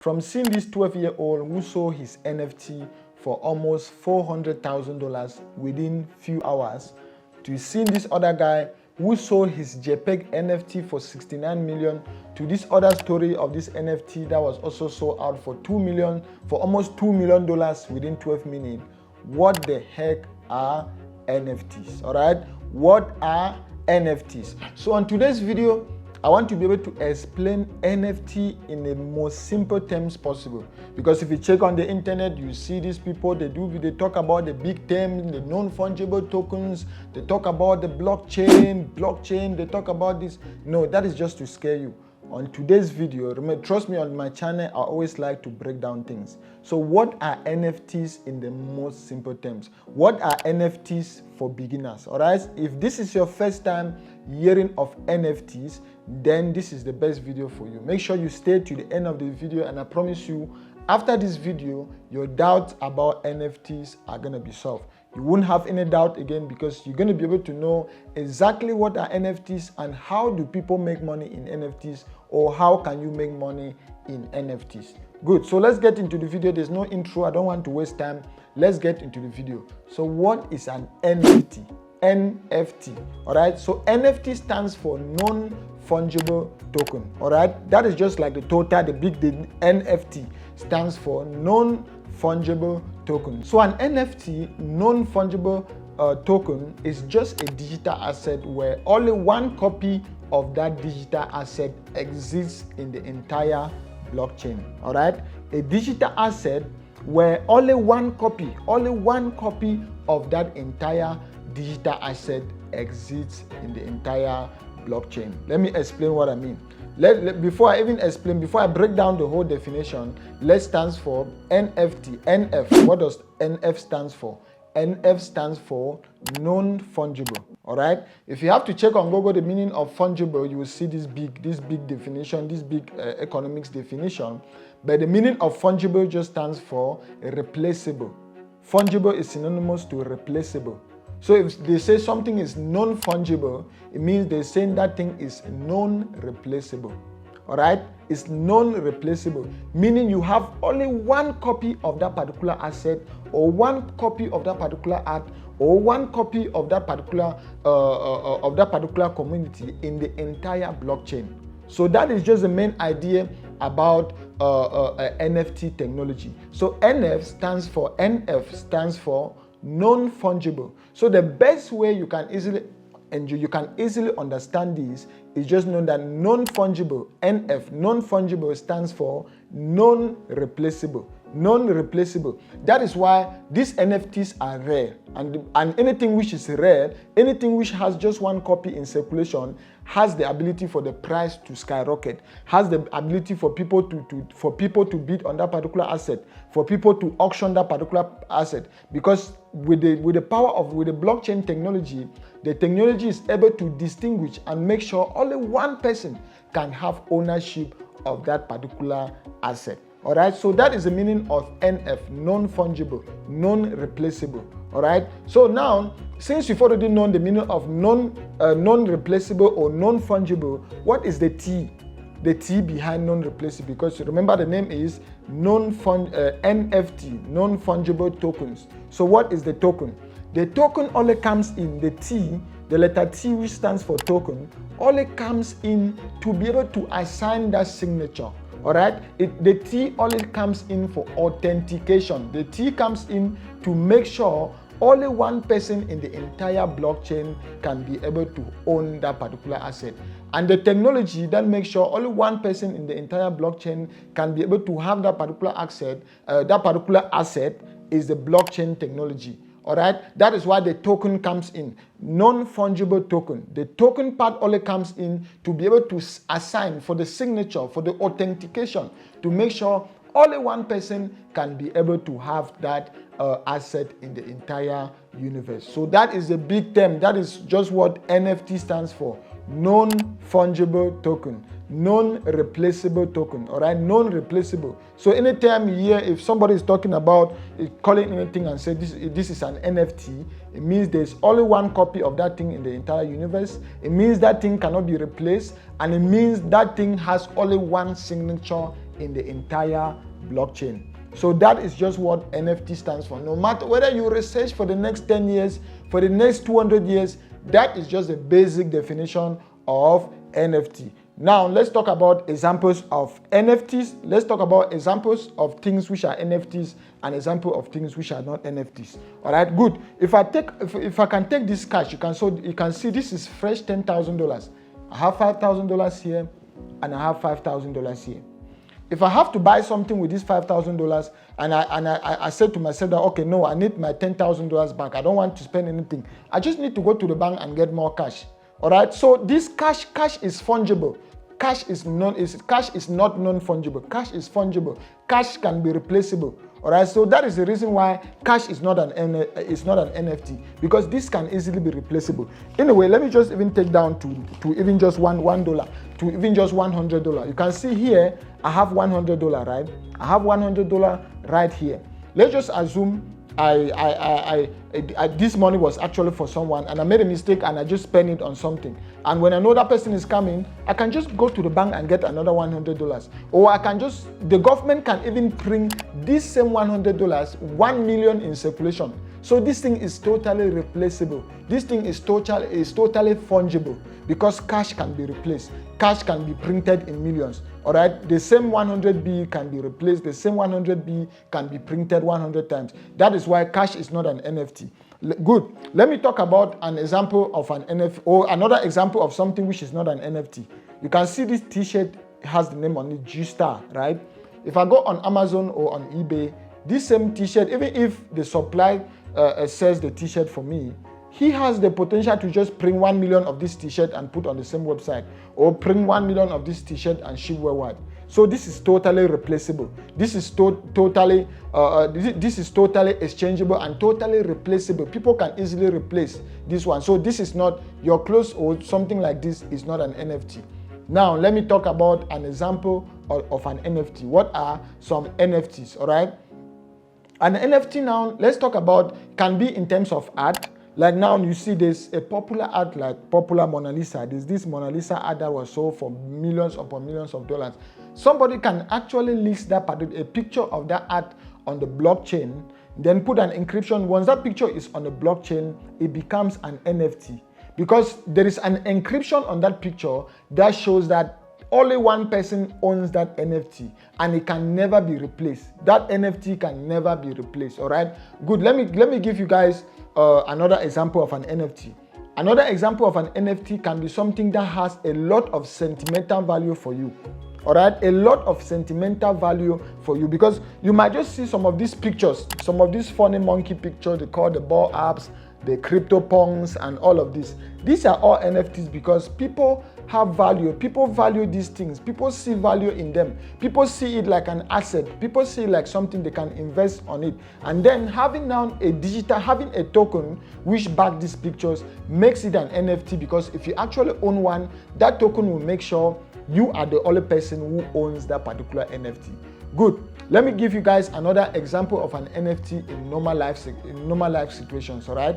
From seeing this 12-year-old who sold his NFT for almost $400,000 within few hours, to seeing this other guy who sold his JPEG NFT for 69 million, to this other story of this NFT that was also sold out for almost $2 million within 12 minutes. What the heck are NFTs? All right, what are NFTs? So on today's video, I want to be able to explain NFT in the most simple terms possible. Because if you check on the internet, you see these people, they talk about the big terms, the non-fungible tokens, they talk about the blockchain, they talk about this. No, that is just to scare you. On today's video, trust me, on my channel, I always like to break down things. So what are NFTs in the most simple terms? What are NFTs for beginners? All right, if this is your first time hearing of NFTs, then this is the best video for you. Make sure you stay to the end of the video, and I promise you, after this video, your doubts about NFTs are going to be solved. You won't have any doubt again, because you're going to be able to know exactly what are NFTs and how do people make money in NFTs, or how can you make money in NFTs. Good, so let's get into the video. There's no intro, I don't want to waste time. Let's get into the video. So what is an NFT? NFT, all right? So NFT stands for non-fungible token, all right? That is just like the NFT stands for non-fungible token. So an NFT, non-fungible token, is just a digital asset where only one copy of that digital asset exists in the entire blockchain, all right? A digital asset where only one copy of that entire digital asset exists in the entire blockchain. Let me explain what I mean. Before I break down the whole definition, let's stand for NFT. NF, what does NF stands for? NF stands for non-fungible. All right. If you have to check on Google the meaning of fungible, you will see this big definition, this big economics definition. But the meaning of fungible just stands for replaceable. Fungible is synonymous to replaceable. So if they say something is non-fungible, it means they're saying that thing is non-replaceable. All right? It's non-replaceable, meaning you have only one copy of that particular asset, or one copy of that particular art, or one copy of that particular community in the entire blockchain. So that is just the main idea about NFT technology. So NF stands for non-fungible. So the best way you can easily understand this is just know that non-fungible, NF, non-fungible stands for non-replaceable. Non-replaceable. That is why these NFTs are rare, and anything which is rare, anything which has just one copy in circulation, has the ability for the price to skyrocket, has the ability for people to bid on that particular asset, for people to auction that particular asset. Because with the blockchain technology, the technology is able to distinguish and make sure only one person can have ownership of that particular asset. All right, so that is the meaning of NF, non-fungible, non-replaceable. All right, so now, since you've already known the meaning of non-replaceable or non-fungible, what is the T? The T behind non-replaceable, because remember the name is NFT, non-fungible tokens. So what is the token? The token only comes in the T, the letter T, which stands for token, only comes in to be able to assign that signature. All right, the T only comes in for authentication. The T comes in to make sure only one person in the entire blockchain can be able to own that particular asset. And the technology that makes sure only one person in the entire blockchain can be able to have that particular asset is the blockchain technology. All right, that is why the token comes in, non-fungible token. The token part only comes in to be able to assign for the signature, for the authentication, to make sure only one person can be able to have that asset in the entire universe. So that is a big term. That is just what NFT stands for. Non-fungible token, non-replaceable token. All right, non-replaceable. So anytime you hear if somebody is talking about calling anything and say this is an NFT, it means there's only one copy of that thing in the entire universe. It means that thing cannot be replaced, and it means that thing has only one signature in the entire blockchain. So that is just what NFT stands for. No matter whether you research for the next 10 years, for the next 200 years, that is just a basic definition of NFT. Now, let's talk about examples of NFTs. Let's talk about examples of things which are NFTs and example of things which are not NFTs. All right, good. If I can take this cash, you can see this is fresh $10,000. I have $5,000 here, and I have $5,000 here. If I have to buy something with this $5,000 and I said to myself that, okay, no, I need my $10,000 back. I don't want to spend anything. I just need to go to the bank and get more cash. All right. So this cash is fungible. Cash is not non-fungible. Cash is fungible. Cash can be replaceable. All right. So that is the reason why cash is not an NFT, because this can easily be replaceable. Anyway, let me just even take down to even just $1 to even just $100. You can see here I have $100, right? I have $100 right here. Let's just assume this money was actually for someone, and I made a mistake and I just spent it on something. And when I know that person is coming, I can just go to the bank and get another $100. Or the government can even print this same $100, 1 million in circulation. So this thing is totally replaceable. This thing is totally fungible, because cash can be replaced. Cash can be printed in millions. All right, the same 100B can be replaced. The same 100B can be printed 100 times. That is why cash is not an NFT. Good. Let me talk about an example of an NFT, or another example of something which is not an NFT. You can see this T-shirt has the name on it, G-Star, right? If I go on Amazon or on eBay, this same T-shirt, even if the supply sells the T-shirt for me, he has the potential to just print 1 million of this T-shirt and put on the same website, or print 1 million of this T-shirt and ship worldwide. So this is totally replaceable. This is totally exchangeable and totally replaceable. People can easily replace this one. So this is not your clothes or something like this is not an NFT. Now let me talk about an example of an NFT. What are some NFTs? All right. An NFT now, let's talk about, can be in terms of art. Like now you see there's a popular art like popular Mona Lisa. There's this Mona Lisa art that was sold for millions upon millions of dollars. Somebody can actually list a picture of that art on the blockchain, then put an encryption. Once that picture is on the blockchain, it becomes an NFT, because there is an encryption on that picture that shows that only one person owns that NFT, and it can never be replaced. That NFT can never be replaced. All right, good. Let me give you guys another example of an NFT. Another example of an NFT can be something that has a lot of sentimental value for you. All right, a lot of sentimental value for you, because you might just see some of these pictures, some of these funny monkey pictures they call the ball apps, the crypto punks, and all of this. These are all NFTs because people have value. People value these things. People see value in them. People see it like an asset. People see it like something they can invest on it. And then having a token which back these pictures makes it an NFT, because if you actually own one, that token will make sure you are the only person who owns that particular NFT. Good. Let me give you guys another example of an NFT in normal life situations. All right.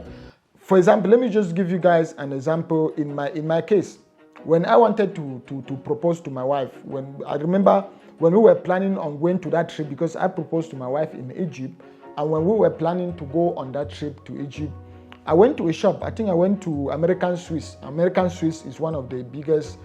For example, let me just give you guys an example in my case. When I wanted to propose to my wife, I remember when we were planning on going to that trip, because I proposed to my wife in Egypt, and when we were planning to go on that trip to Egypt, I went to a shop. I think I went to American Swiss. American Swiss is one of the biggest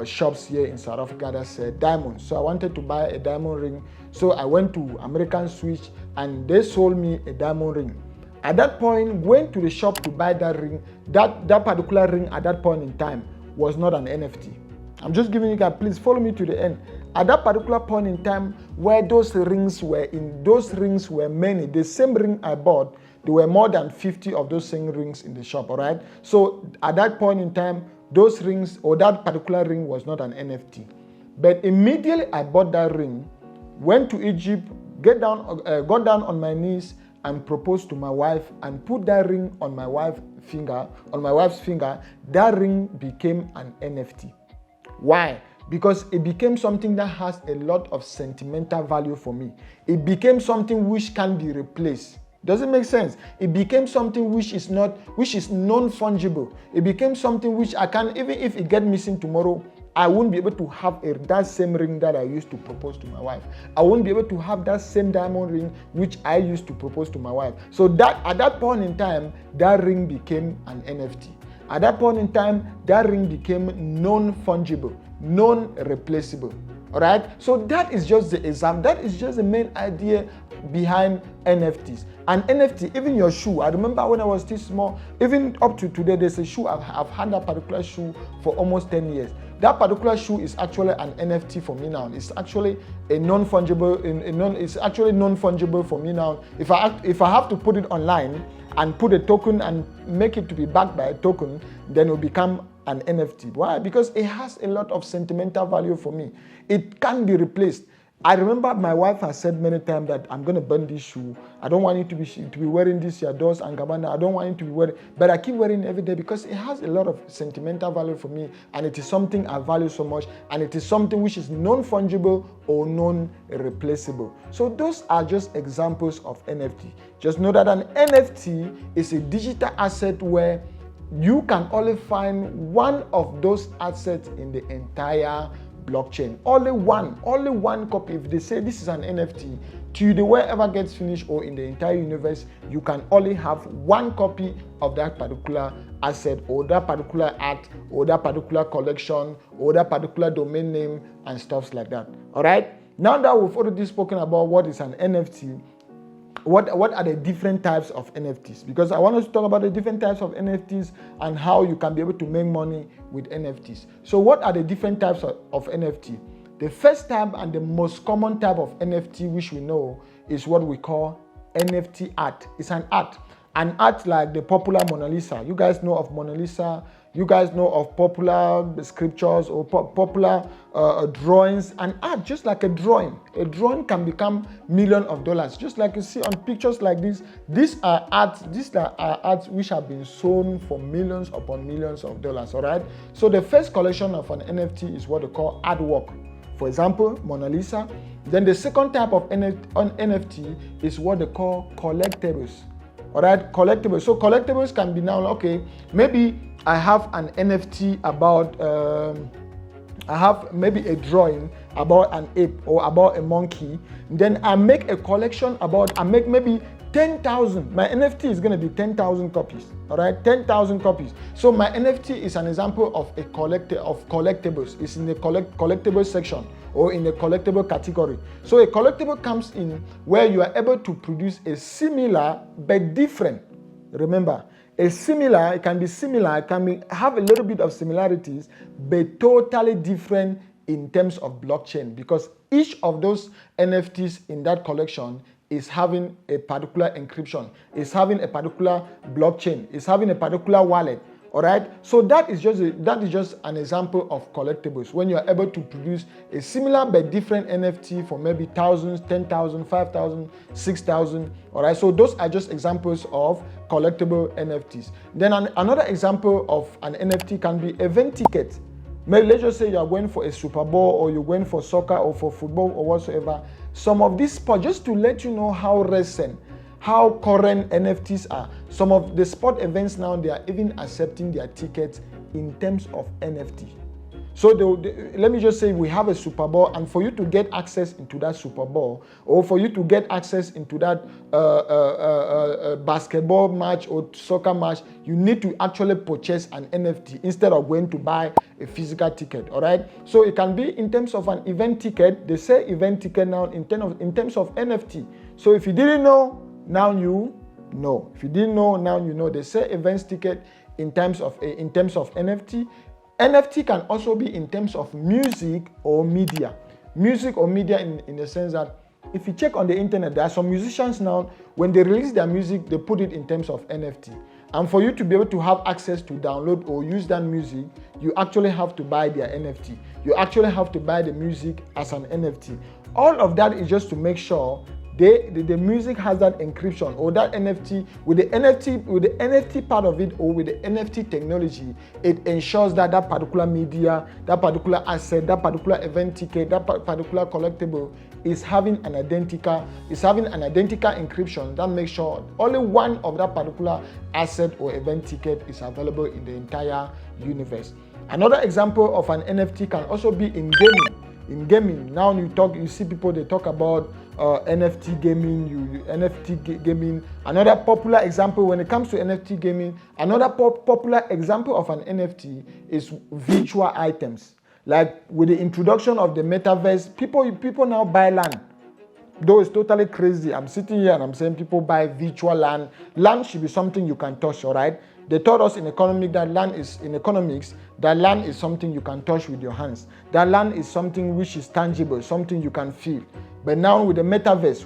shops here in South Africa that's diamonds. So I wanted to buy a diamond ring. So I went to American Swiss and they sold me a diamond ring. At that point, going to the shop to buy that ring, that particular ring at that point in time was not an NFT. I'm just giving you guys, please follow me to the end. At that particular point in time where those rings were many, the same ring I bought, there were more than 50 of those same rings in the shop, all right? So at that point in time, those rings or that particular ring was not an NFT. But immediately I bought that ring, went to Egypt, got down on my knees and proposed to my wife and put that ring on my wife's finger, that ring became an NFT. Why? Because it became something that has a lot of sentimental value for me. It became something which can be replaced. Does it make sense? It became something which is non-fungible. It became something which I can, even if it get missing tomorrow, I won't be able to have that same ring that I used to propose to my wife. I won't be able to have that same diamond ring which I used to propose to my wife. So that at that point in time, that ring became an NFT. At that point in time, that ring became non-fungible, non-replaceable. All right. So that is just the example. That is just the main idea behind NFTs. And NFT, even your shoe. I remember when I was still small, even up to today, there's a shoe. I've had that particular shoe for almost 10 years. That particular shoe is actually an NFT for me now. It's actually a non-fungible. It's actually non-fungible for me now. If I have to put it online and put a token and make it to be backed by a token, then it will become an NFT. Why? Because it has a lot of sentimental value for me. It can't be replaced. I remember my wife has said many times that I'm going to burn this shoe. I don't want you to be wearing this Yados and Gabbana. I don't want you to be wearing, but I keep wearing it every day because it has a lot of sentimental value for me, and it is something I value so much, and it is something which is non-fungible or non-replaceable. So those are just examples of NFT. Just know that an NFT is a digital asset where you can only find one of those assets in the entire blockchain. Only one copy. If they say this is an NFT, to the wherever gets finished or in the entire universe, you can only have one copy of that particular asset or that particular art or that particular collection or that particular domain name and stuff like that. All right. Now that we've already spoken about what is an NFT, what are the different types of NFTs? Because I want us to talk about the different types of NFTs and how you can be able to make money with NFTs. So what are the different types of NFT? The first type and the most common type of NFT which we know is what we call NFT art. It's an art. An art like the popular Mona Lisa. You guys know of Mona Lisa. You guys know of popular scriptures or popular drawings. An art, just like a drawing. A drawing can become millions of dollars. Just like you see on pictures like this. These are arts which have been sold for millions upon millions of dollars. All right. So the first collection of an NFT is what they call artwork. For example, Mona Lisa. Then the second type of NFT is what they call collectibles. All right, collectibles. So collectibles can be now, okay, maybe I have an NFT about, I have maybe a drawing about an ape or about a monkey. Then I make a collection I make maybe 10,000. My NFT is going to be 10,000 copies. All right, 10,000 copies. So my NFT is an example of a collectibles. It's in the collectible section or in the collectible category. So a collectible comes in where you are able to produce a similar but different. Remember, it can be similar, have a little bit of similarities, but totally different in terms of blockchain, because each of those NFTs in that collection is having a particular encryption, is having a particular blockchain, is having a particular wallet. All right, so that is just an example of collectibles, when you are able to produce a similar but different NFT for maybe thousands, 10,000, 5,000, 6,000. All right, so those are just examples of collectible NFTs. Then another example of an NFT can be event tickets. Maybe let's just say you are going for a Super Bowl, or you're going for soccer or for football or whatsoever. Some of these spots, just to let you know how recent, how current NFTs are. Some of the sport events now, they are even accepting their tickets in terms of NFT. So let me just say we have a Super Bowl, and for you to get access into that Super Bowl, or for you to get access into that basketball match or soccer match, you need to actually purchase an NFT instead of going to buy a physical ticket. All right. So it can be in terms of an event ticket. They say event ticket now in terms of NFT. So if you didn't know, now you know. If you didn't know, now you know. They say events ticket in terms of NFT. NFT can also be in terms of music or media. Music or media in the sense that if you check on the internet, there are some musicians now, when they release their music, they put it in terms of NFT. And for you to be able to have access to download or use that music, you actually have to buy their NFT. You actually have to buy the music as an NFT. All of that is just to make sure the music has that encryption, or that NFT with the NFT part of it, or with the NFT technology, it ensures that that particular media, that particular asset, that particular event ticket, that particular collectible is having an identical encryption that makes sure only one of that particular asset or event ticket is available in the entire universe. Another example of an NFT can also be in gaming. In gaming, now you see people, they talk about NFT gaming, NFT gaming. Another popular example when it comes to NFT gaming, another popular example of an NFT is virtual items. Like with the introduction of the metaverse, people now buy land. Though it's totally crazy, I'm sitting here and I'm saying people buy virtual land. Land should be something you can touch, all right? They taught us in economics that land is something you can touch with your hands. That land is something which is tangible, something you can feel. But now with the metaverse,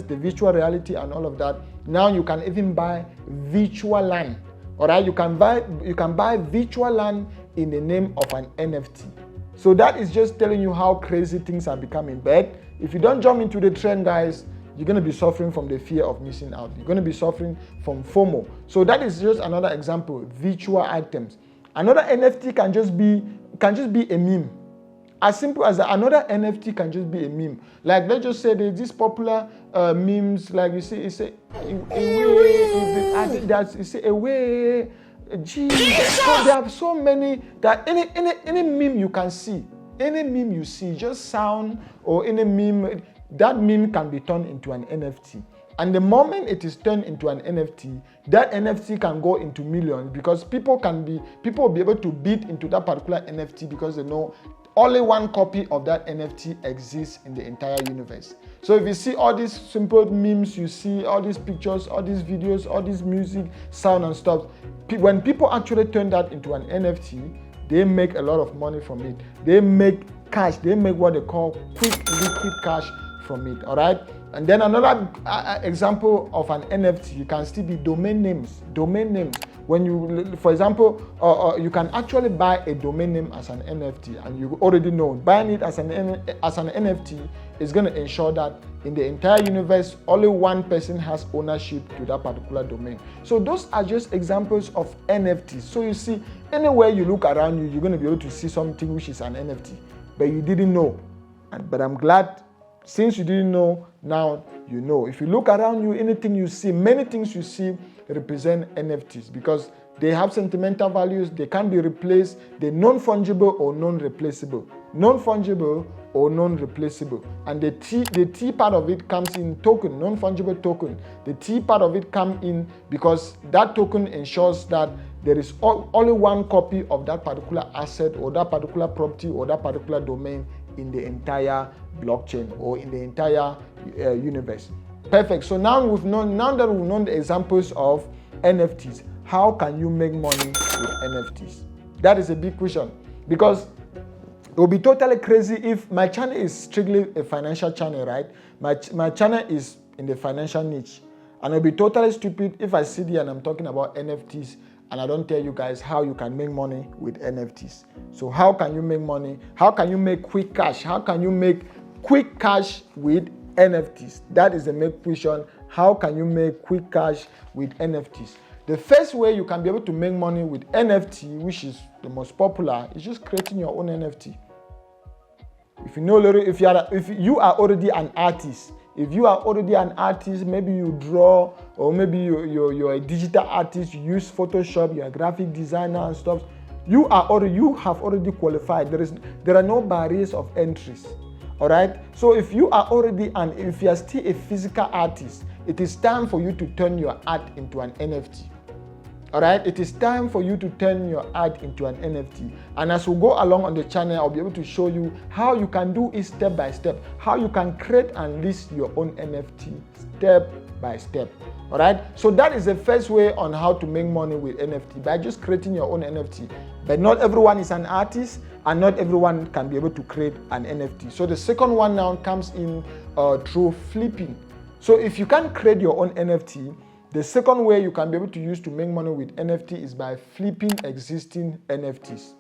the virtual reality and all of that, now you can even buy virtual land. All right, you can buy virtual land in the name of an NFT. So that is just telling you how crazy things are becoming. But if you don't jump into the trend, guys, you're going to be suffering from the fear of missing out. You're going to be suffering from FOMO. So that is just another example, virtual items. Another NFT can just be a meme. As simple as that, another NFT can just be a meme. Like, let's just say there's this popular memes, like you see, it's away. Geez, so there are so many that any meme you can see, any meme you see, just sound or any meme, that meme can be turned into an NFT. And the moment it is turned into an NFT, that NFT can go into millions, because people will be able to bid into that particular NFT because they know only one copy of that NFT exists in the entire universe. So if you see all these simple memes, you see all these pictures, all these videos, all this music, sound and stuff, when people actually turn that into an NFT, they make a lot of money from it. They make cash. They make what they call quick liquid cash from it. All right. And then another example of an NFT, you can still be domain names. Domain names. When you, for example, you can actually buy a domain name as an NFT, and you already know buying it as an NFT is going to ensure that in the entire universe, only one person has ownership to that particular domain. So those are just examples of NFTs. So you see, anywhere you look around you, you're going to be able to see something which is an NFT, but you didn't know. But I'm glad, since you didn't know, now you know. If you look around you, anything you see, many things you see represent NFTs because they have sentimental values, they can be replaced, they're non-fungible or non-replaceable. Non-fungible or non-replaceable. And the T part of it comes in token, non-fungible token. The T part of it comes in because that token ensures that there is only one copy of that particular asset or that particular property or that particular domain in the entire blockchain or in the entire universe. Perfect. So now that we've known the examples of NFTs, how can you make money with NFTs? That is a big question, because it will be totally crazy if my channel is strictly a financial channel, right? My channel is in the financial niche, and it will be totally stupid if I sit here and I'm talking about NFTs and I don't tell you guys how you can make money with NFTs. So how can you make money? How can you make quick cash? How can you make quick cash with NFTs? That is the main question. How can you make quick cash with NFTs? The first way you can be able to make money with NFT, which is the most popular, is just creating your own NFT. If you are already an artist, maybe you draw, or maybe you're a digital artist, you use Photoshop, you're a graphic designer and stuff, you have already qualified. There are no barriers of entries. All right. So if you are still a physical artist, it is time for you to turn your art into an NFT. All right. It is time for you to turn your art into an NFT. And as we go along on the channel, I'll be able to show you how you can do it step by step, how you can create and list your own NFT step by step. All right. So that is the first way on how to make money with NFT, by just creating your own NFT. But not everyone is an artist, and not everyone can be able to create an NFT. So the second one now comes in through flipping. So if you can't create your own NFT, the second way you can be able to use to make money with NFT is by flipping existing NFTs.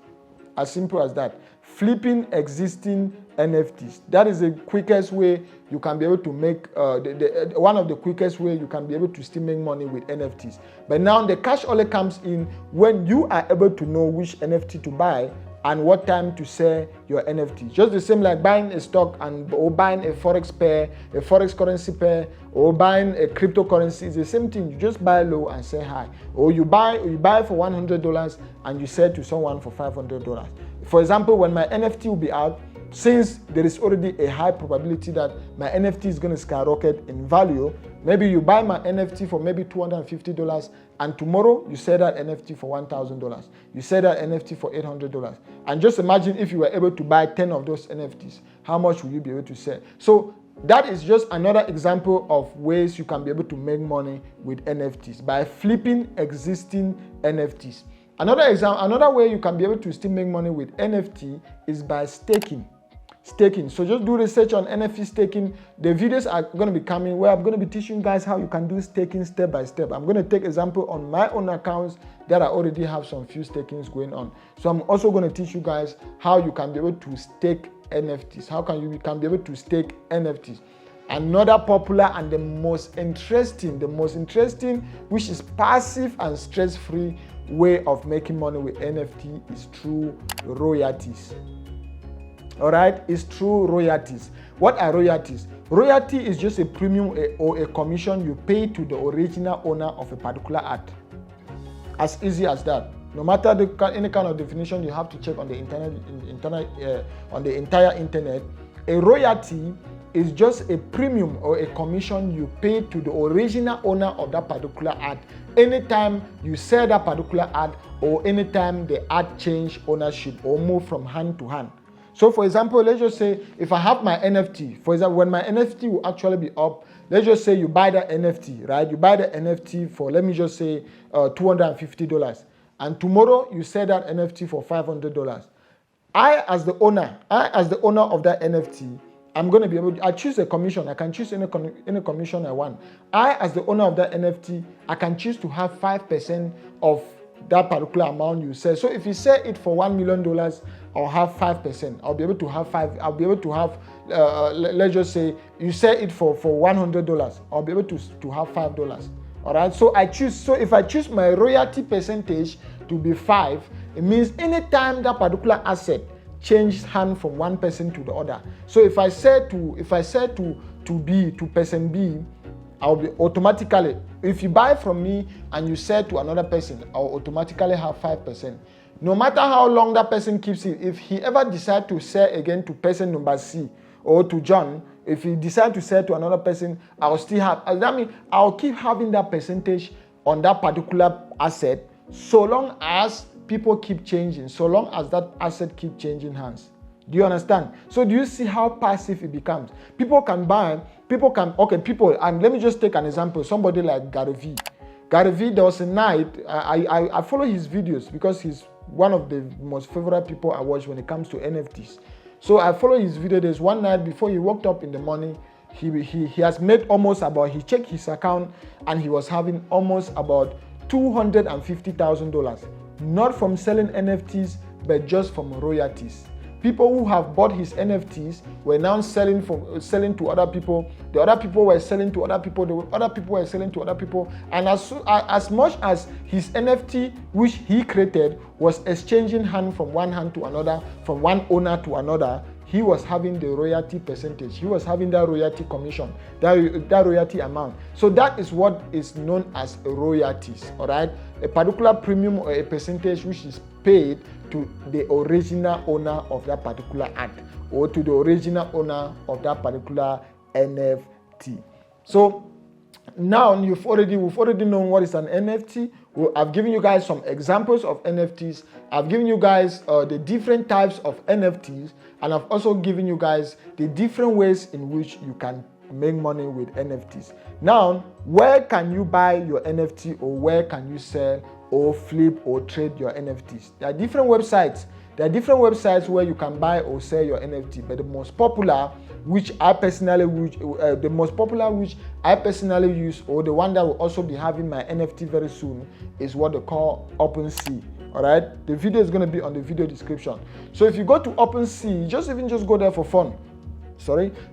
As simple as that. Flipping existing NFTs. That is the quickest way you can be able to make, one of the quickest way you can be able to still make money with NFTs. But now the cash only comes in when you are able to know which NFT to buy and what time to sell your NFT. Just the same like buying a stock or buying a Forex pair, a Forex currency pair, or buying a cryptocurrency. It's the same thing. You just buy low and sell high. Or you buy for $100 and you sell to someone for $500. For example, when my NFT will be out, since there is already a high probability that my NFT is going to skyrocket in value, maybe you buy my NFT for maybe $250 and tomorrow you sell that NFT for $1,000. You sell that NFT for $800. And just imagine if you were able to buy 10 of those NFTs, how much will you be able to sell? So that is just another example of ways you can be able to make money with NFTs by flipping existing NFTs. Another way you can be able to still make money with NFT is by staking. So just do research on NFT staking. The videos are going to be coming where I'm going to be teaching you guys how you can do staking step by step. I'm going to take example on my own accounts that I already have some few stakings going on. So I'm also going to teach you guys how you can be able to stake NFTs. How can you can be able to stake NFTs. Another popular and the most interesting, which is passive and stress-free way of making money with NFT is through royalties. All right, it's through royalties. What are royalties? Royalty is just a premium or a commission you pay to the original owner of a particular art. As easy as that. No matter any kind of definition you have to check on the on the entire internet, a royalty is just a premium or a commission you pay to the original owner of that particular art anytime you sell that particular art or anytime the art change ownership or move from hand to hand. So for example, let's just say if I have my NFT, for example, when my NFT will actually be up, let's just say you buy the NFT, right? You buy the NFT for, let me just say, $250. And tomorrow you sell that NFT for $500. I as the owner of that NFT, I'm going to be able to, I choose a commission. I can choose any commission I want. I as the owner of that NFT, I can choose to have 5% of that particular amount you sell. So if you sell it for $1 million, I'll have 5%. I'll be able to have let's just say you sell it for $100. I'll be able to have $5. All right. So if I choose my royalty percentage to be 5, it means anytime that particular asset changes hand from one person to the other. So if I say to person B, I'll be automatically, if you buy from me and you sell to another person, I'll automatically have 5%. No matter how long that person keeps it, if he ever decides to sell again to person number C or to John, if he decides to sell to another person, I'll still have, that means I'll keep having that percentage on that particular asset so long as people keep changing, so long as that asset keep changing hands. Do you understand? So do you see how passive it becomes? And let me just take an example. Somebody like Gary V. Gary V, there was a night, I follow his videos because he's one of the most favorite people I watch when it comes to NFTs. So I follow his video. There's one night before he woke up in the morning, he has made almost about, he checked his account and he was having almost about $250,000. Not from selling NFTs, but just from royalties. People who have bought his NFTs were now selling to other people. The other people were selling to other people. The other people were selling to other people. And as much as his NFT, which he created, was exchanging hand from one hand to another, from one owner to another, he was having the royalty percentage. He was having that royalty commission, that royalty amount. So that is what is known as royalties, all right? A particular premium or a percentage which is paid to the original owner of that particular art or to the original owner of that particular NFT. So now we've already known what is an NFT. I've given you guys some examples of NFTs. I've given you guys the different types of NFTs, and I've also given you guys the different ways in which you can make money with NFTs. Now, where can you buy your NFT or where can you sell or flip or trade your NFTs? There are different websites. There are different websites where you can buy or sell your NFT, but the most popular which I personally the most popular which I personally use, or the one that will also be having my NFT very soon, is what they call OpenSea. All right, the video is going to be on the video description. So if you go to OpenSea, just go there for fun.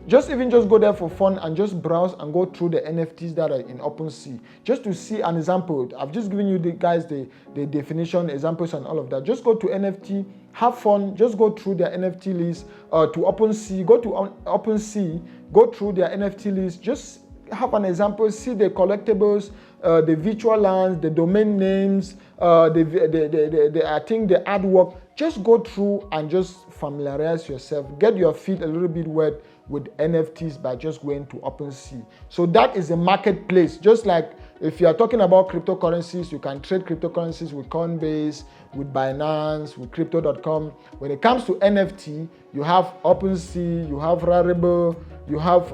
Just go there for fun and just browse and go through the NFTs that are in OpenSea, just to see an example. I've just given you the definition, examples, and all of that. Just go to NFT, have fun, just go through their NFT list, to OpenSea, go to OpenSea, go through their NFT list, just have an example, see the collectibles, the virtual lands, the domain names, I think the artwork. Just go through and just familiarize yourself, get your feet a little bit wet with NFTs by just going to OpenSea. So that is a marketplace. Just like if you are talking about cryptocurrencies, you can trade cryptocurrencies with Coinbase, with Binance, with Crypto.com. When it comes to NFT, you have OpenSea, you have Rarible, you have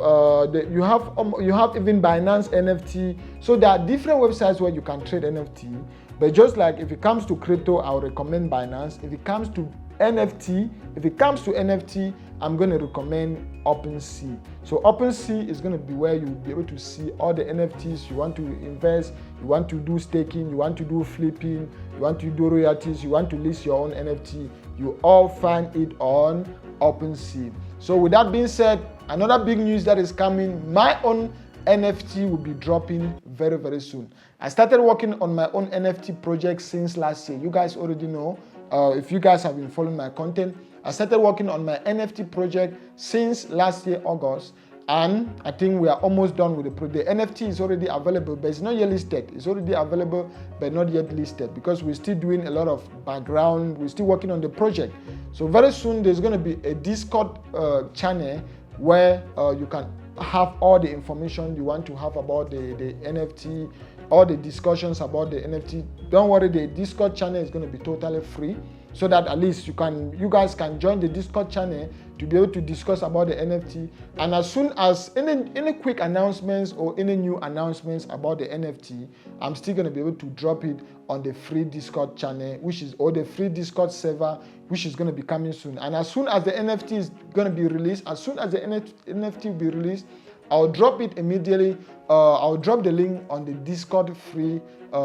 even Binance NFT. So there are different websites where you can trade NFT. But just like if it comes to crypto, I would recommend Binance. If it comes to NFT, I'm going to recommend OpenSea. So OpenSea is going to be where you'll be able to see all the NFTs you want to invest, you want to do staking, you want to do flipping, you want to do royalties, you want to list your own NFT. You all find it on OpenSea. So with that being said, another big news that is coming, my own NFT will be dropping very, very soon. I started working on my own NFT project since last year. You guys already know. If you guys have been following my content, I started working on my NFT project since last year, August. And I think we are almost done with the project. The NFT is already available, but it's not yet listed. It's already available, but not yet listed, because we're still doing a lot of background. We're still working on the project. So very soon, there's going to be a Discord channel where you can have all the information you want to have about the NFT, all the discussions about the NFT. Don't worry, the Discord channel is going to be totally free, so that at least you guys can join the Discord channel to be able to discuss about the NFT. And as soon as any quick announcements or any new announcements about the NFT, I'm still going to be able to drop it on the free Discord channel, or the free Discord server, which is going to be coming soon. And as soon as the NFT is going to be released, NFT will be released, I'll drop it immediately. I'll drop the link on the Discord free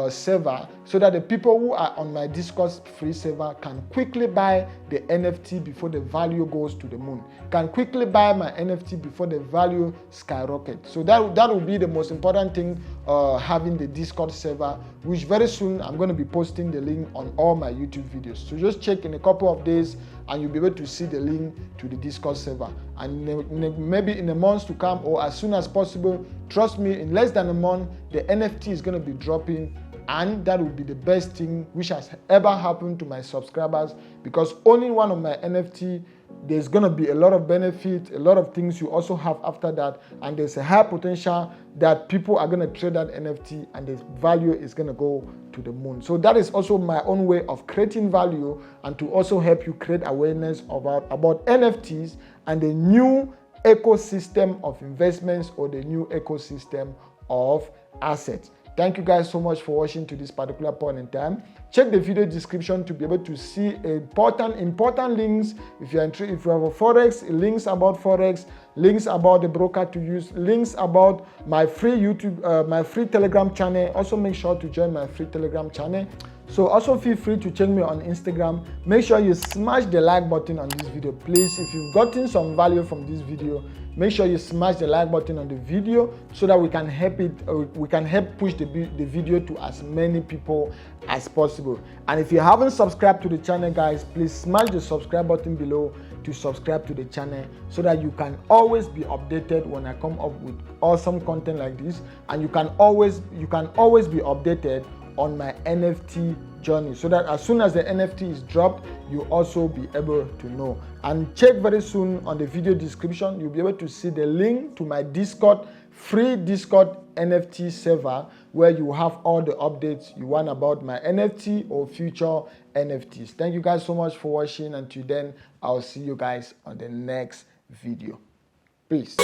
server, so that the people who are on my Discord free server can quickly buy the NFT before the value goes to the moon, can quickly buy my NFT before the value skyrockets. So that will be the most important thing, having the Discord server, which very soon I'm going to be posting the link on all my YouTube videos. So just check in a couple of days and you'll be able to see the link to the Discord server. And maybe in the months to come, or as soon as possible, trust me, in less than a month, the NFT is going to be dropping, and that will be the best thing which has ever happened to my subscribers, because owning one of my NFT, there's going to be a lot of benefit, a lot of things you also have after that, and there's a high potential that people are going to trade that NFT and the value is going to go to the moon. So that is also my own way of creating value, and to also help you create awareness about NFTs and the new ecosystem of investments, or the new ecosystem of assets. Thank you guys so much for watching to this particular point in time. Check the video description to be able to see important links. If you have a Forex, links about Forex, links about the broker to use, links about my free my free Telegram channel. Also make sure to join my free Telegram channel. So also feel free to check me on Instagram. Make sure you smash the like button on this video, please. If you've gotten some value from this video, make sure you smash the like button on the video, so that we can help push the video to as many people as possible. And if you haven't subscribed to the channel, guys, please smash the subscribe button below to subscribe to the channel, so that you can always be updated when I come up with awesome content like this, and you can always be updated on my NFT journey, so that as soon as the NFT is dropped, you'll also be able to know. And check very soon on the video description, you'll be able to see the link to my free Discord NFT server, where you have all the updates you want about my NFT or future NFTs. Thank you guys so much for watching. Until then, I'll see you guys on the next video. Peace.